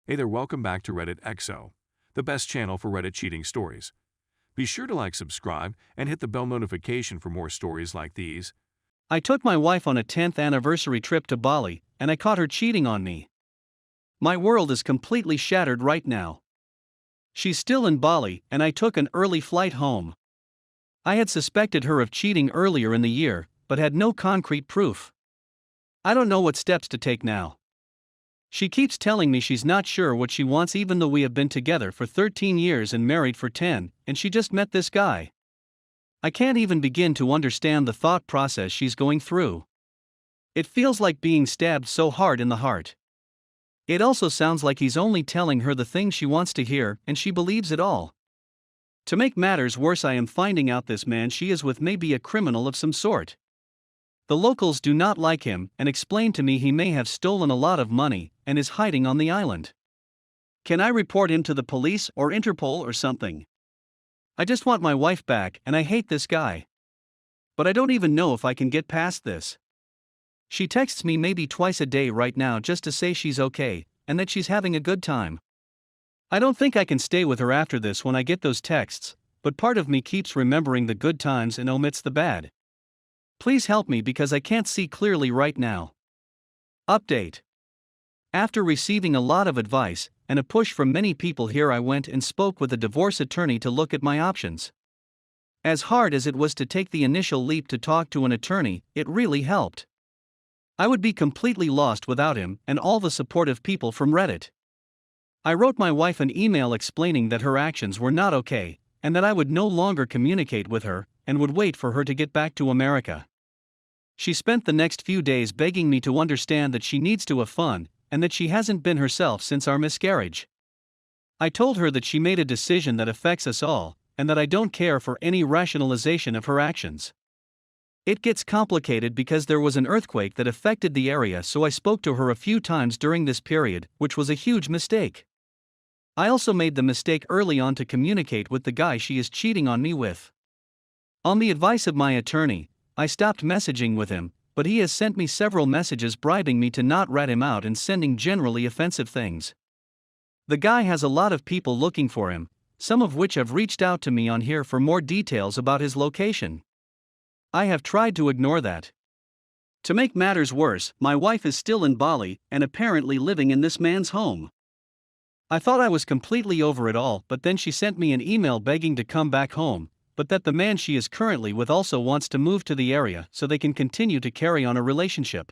Hey there, welcome back to Reddit XO, the best channel for Reddit cheating stories. Be sure to subscribe, and hit the bell notification for more stories like these. I took my wife on a 10th anniversary trip to Bali, and I caught her cheating on me. My world is completely shattered right now. She's still in Bali, and I took an early flight home. I had suspected her of cheating earlier in the year, but had no concrete proof. I don't know what steps to take now. She keeps telling me she's not sure what she wants even though we have been together for 13 years and married for 10, and she just met this guy. I can't even begin to understand the thought process she's going through. It feels like being stabbed so hard in the heart. It also sounds like he's only telling her the things she wants to hear, and she believes it all. To make matters worse, I am finding out this man she is with may be a criminal of some sort. The locals do not like him and explain to me he may have stolen a lot of money and is hiding on the island. Can I report him to the police or Interpol or something? I just want my wife back and I hate this guy. But I don't even know if I can get past this. She texts me maybe twice a day right now just to say she's okay and that she's having a good time. I don't think I can stay with her after this when I get those texts, but part of me keeps remembering the good times and omits the bad. Please help me because I can't see clearly right now. Update. After receiving a lot of advice and a push from many people here, I went and spoke with a divorce attorney to look at my options. As hard as it was to take the initial leap to talk to an attorney, it really helped. I would be completely lost without him and all the supportive people from Reddit. I wrote my wife an email explaining that her actions were not okay, and that I would no longer communicate with her, and would wait for her to get back to America. She spent the next few days begging me to understand that she needs to have fun, and that she hasn't been herself since our miscarriage. I told her that she made a decision that affects us all, and that I don't care for any rationalization of her actions. It gets complicated because there was an earthquake that affected the area, so I spoke to her a few times during this period, which was a huge mistake. I also made the mistake early on to communicate with the guy she is cheating on me with. On the advice of my attorney, I stopped messaging with him, but he has sent me several messages bribing me to not rat him out and sending generally offensive things. The guy has a lot of people looking for him, some of which have reached out to me on here for more details about his location. I have tried to ignore that. To make matters worse, my wife is still in Bali and apparently living in this man's home. I thought I was completely over it all, but then she sent me an email begging to come back home, but that the man she is currently with also wants to move to the area so they can continue to carry on a relationship.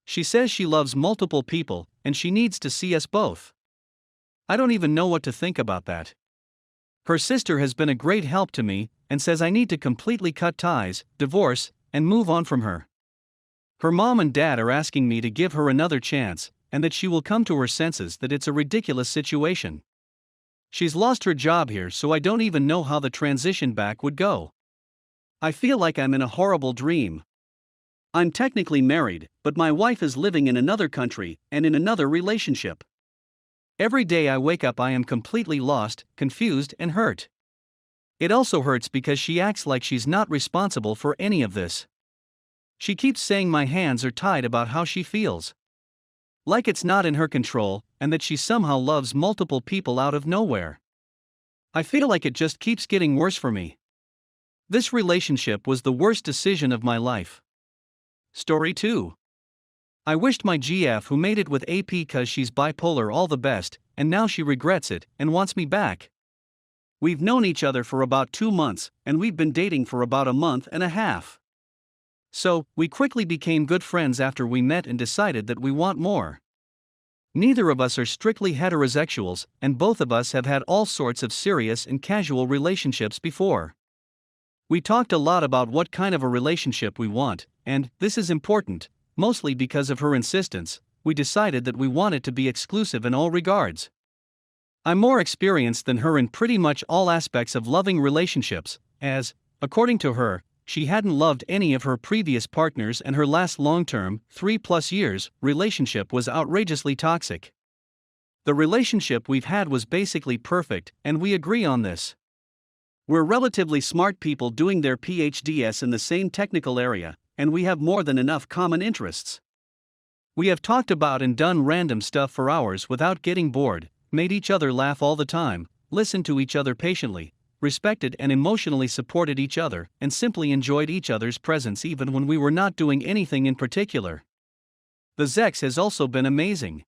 She says she loves multiple people and she needs to see us both. I don't even know what to think about that. Her sister has been a great help to me and says I need to completely cut ties, divorce, and move on from her. Her mom and dad are asking me to give her another chance and that she will come to her senses that it's a ridiculous situation. She's lost her job here, so I don't even know how the transition back would go. I feel like I'm in a horrible dream. I'm technically married, but my wife is living in another country and in another relationship. Every day I wake up I am completely lost, confused, and hurt. It also hurts because she acts like she's not responsible for any of this. She keeps saying my hands are tied about how she feels. Like it's not in her control, and that she somehow loves multiple people out of nowhere. I feel like it just keeps getting worse for me. This relationship was the worst decision of my life. Story 2. I wished my GF who made it with AP cause she's bipolar all the best, and now she regrets it and wants me back. We've known each other for about 2 months, and we've been dating for about a month and a half. So, we quickly became good friends after we met and decided that we want more. Neither of us are strictly heterosexuals, and both of us have had all sorts of serious and casual relationships before. We talked a lot about what kind of a relationship we want, and, this is important, mostly because of her insistence, we decided that we wanted to be exclusive in all regards. I'm more experienced than her in pretty much all aspects of loving relationships, as, according to her, she hadn't loved any of her previous partners and her last long-term, 3+ years, relationship was outrageously toxic. The relationship we've had was basically perfect, and we agree on this. We're relatively smart people doing their PhDs in the same technical area, and we have more than enough common interests. We have talked about and done random stuff for hours without getting bored, made each other laugh all the time, listened to each other patiently, respected and emotionally supported each other, and simply enjoyed each other's presence even when we were not doing anything in particular. The sex has also been amazing.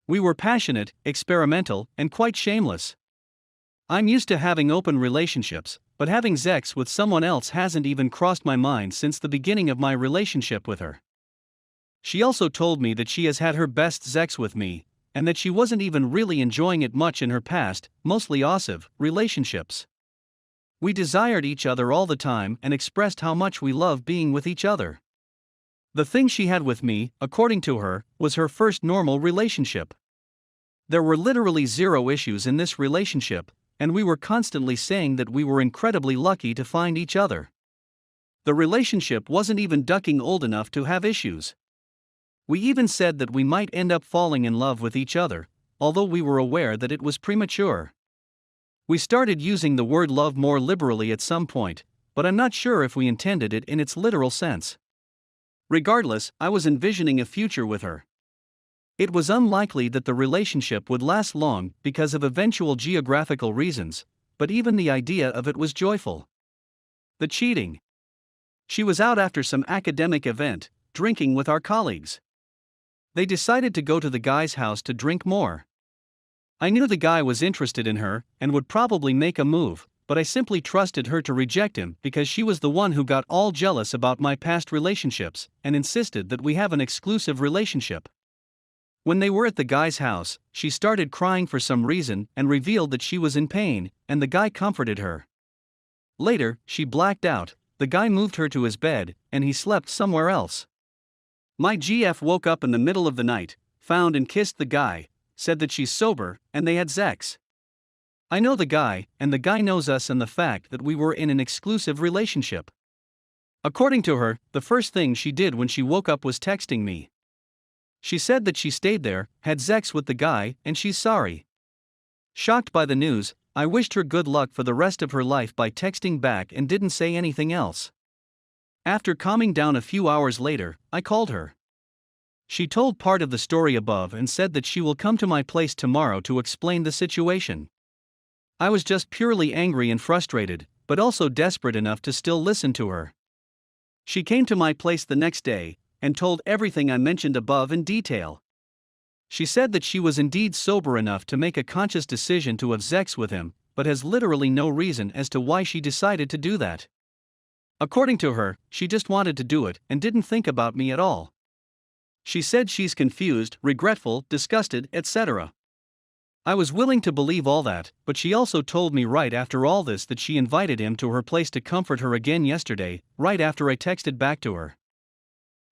We were passionate, experimental, and quite shameless. I'm used to having open relationships, but having sex with someone else hasn't even crossed my mind since the beginning of my relationship with her. She also told me that she has had her best sex with me, and that she wasn't even really enjoying it much in her past, mostly ossive, relationships. We desired each other all the time and expressed how much we love being with each other. The thing she had with me, according to her, was her first normal relationship. There were literally zero issues in this relationship, and we were constantly saying that we were incredibly lucky to find each other. The relationship wasn't even ducking old enough to have issues. We even said that we might end up falling in love with each other, although we were aware that it was premature. We started using the word love more liberally at some point, but I'm not sure if we intended it in its literal sense. Regardless, I was envisioning a future with her. It was unlikely that the relationship would last long because of eventual geographical reasons, but even the idea of it was joyful. The cheating. She was out after some academic event, drinking with our colleagues. They decided to go to the guy's house to drink more. I knew the guy was interested in her and would probably make a move, but I simply trusted her to reject him because she was the one who got all jealous about my past relationships and insisted that we have an exclusive relationship. When they were at the guy's house, she started crying for some reason and revealed that she was in pain, and the guy comforted her. Later, she blacked out, the guy moved her to his bed, and he slept somewhere else. My GF woke up in the middle of the night, found and kissed the guy, said that she's sober, and they had sex. I know the guy, and the guy knows us and the fact that we were in an exclusive relationship. According to her, the first thing she did when she woke up was texting me. She said that she stayed there, had sex with the guy, and she's sorry. Shocked by the news, I wished her good luck for the rest of her life by texting back and didn't say anything else. After calming down a few hours later, I called her. She told part of the story above and said that she will come to my place tomorrow to explain the situation. I was just purely angry and frustrated, but also desperate enough to still listen to her. She came to my place the next day and told everything I mentioned above in detail. She said that she was indeed sober enough to make a conscious decision to have sex with him, but has literally no reason as to why she decided to do that. According to her, she just wanted to do it and didn't think about me at all. She said she's confused, regretful, disgusted, etc. I was willing to believe all that, but she also told me right after all this that she invited him to her place to comfort her again yesterday, right after I texted back to her.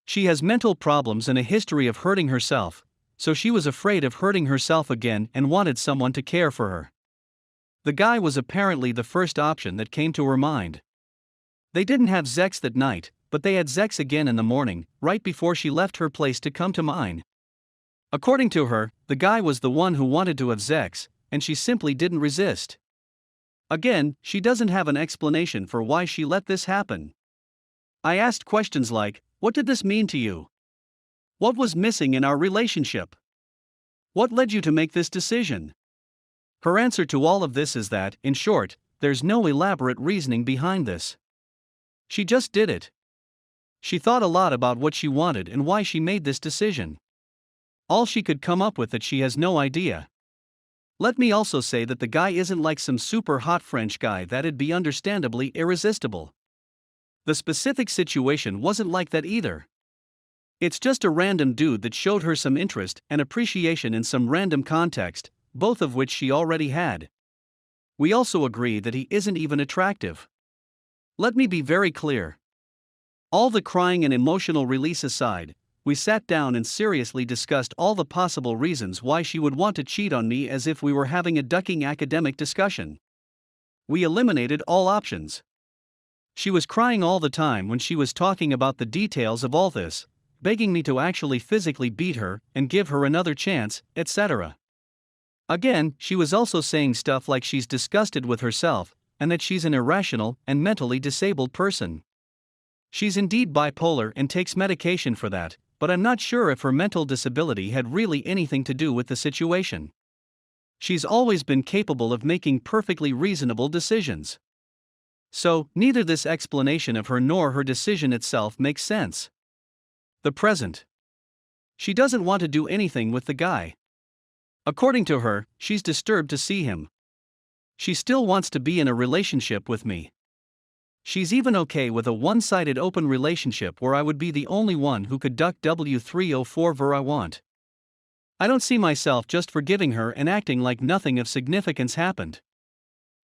She has mental problems and a history of hurting herself, so she was afraid of hurting herself again and wanted someone to care for her. The guy was apparently the first option that came to her mind. They didn't have sex that night, but they had sex again in the morning, right before she left her place to come to mine. According to her, the guy was the one who wanted to have sex, and she simply didn't resist. Again, she doesn't have an explanation for why she let this happen. I asked questions like, what did this mean to you? What was missing in our relationship? What led you to make this decision? Her answer to all of this is that, in short, there's no elaborate reasoning behind this. She just did it. She thought a lot about what she wanted and why she made this decision. All she could come up with that she has no idea. Let me also say that the guy isn't like some super hot French guy that'd be understandably irresistible. The specific situation wasn't like that either. It's just a random dude that showed her some interest and appreciation in some random context, both of which she already had. We also agree that he isn't even attractive. Let me be very clear. All the crying and emotional release aside, we sat down and seriously discussed all the possible reasons why she would want to cheat on me as if we were having a ducking academic discussion. We eliminated all options. She was crying all the time when she was talking about the details of all this, begging me to actually physically beat her and give her another chance, etc. Again, she was also saying stuff like she's disgusted with herself, and that she's an irrational and mentally disabled person. She's indeed bipolar and takes medication for that, but I'm not sure if her mental disability had really anything to do with the situation. She's always been capable of making perfectly reasonable decisions. So, neither this explanation of her nor her decision itself makes sense. The present. She doesn't want to do anything with the guy. According to her, she's disturbed to see him. She still wants to be in a relationship with me. She's even okay with a one-sided open relationship where I would be the only one who could duck W304 where I want. I don't see myself just forgiving her and acting like nothing of significance happened.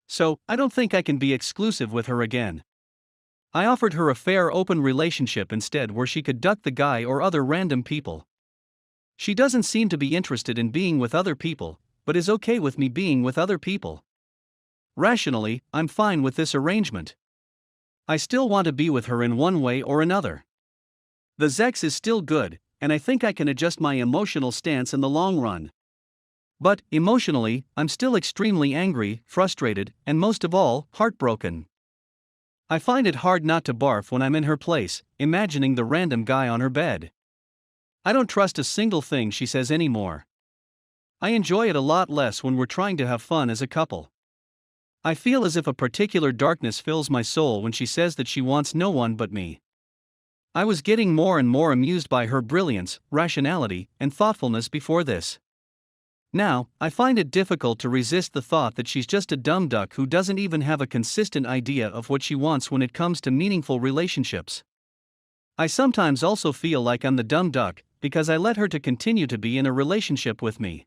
So, I don't think I can be exclusive with her again. I offered her a fair open relationship instead where she could duck the guy or other random people. She doesn't seem to be interested in being with other people, but is okay with me being with other people. Rationally, I'm fine with this arrangement. I still want to be with her in one way or another. The sex is still good, and I think I can adjust my emotional stance in the long run. But, emotionally, I'm still extremely angry, frustrated, and most of all, heartbroken. I find it hard not to barf when I'm in her place, imagining the random guy on her bed. I don't trust a single thing she says anymore. I enjoy it a lot less when we're trying to have fun as a couple. I feel as if a particular darkness fills my soul when she says that she wants no one but me. I was getting more and more amused by her brilliance, rationality, and thoughtfulness before this. Now, I find it difficult to resist the thought that she's just a dumb duck who doesn't even have a consistent idea of what she wants when it comes to meaningful relationships. I sometimes also feel like I'm the dumb duck because I let her to continue to be in a relationship with me.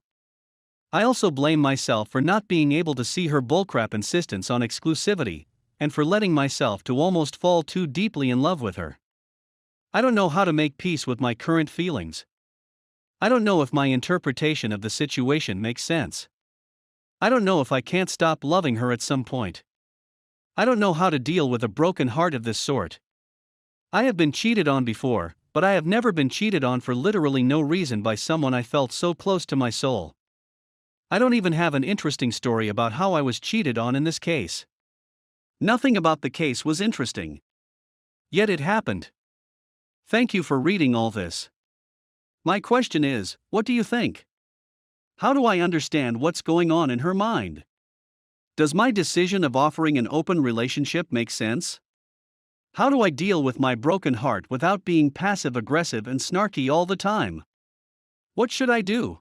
I also blame myself for not being able to see her bullcrap insistence on exclusivity, and for letting myself to almost fall too deeply in love with her. I don't know how to make peace with my current feelings. I don't know if my interpretation of the situation makes sense. I don't know if I can't stop loving her at some point. I don't know how to deal with a broken heart of this sort. I have been cheated on before, but I have never been cheated on for literally no reason by someone I felt so close to my soul. I don't even have an interesting story about how I was cheated on in this case. Nothing about the case was interesting. Yet it happened. Thank you for reading all this. My question is, what do you think? How do I understand what's going on in her mind? Does my decision of offering an open relationship make sense? How do I deal with my broken heart without being passive-aggressive and snarky all the time? What should I do?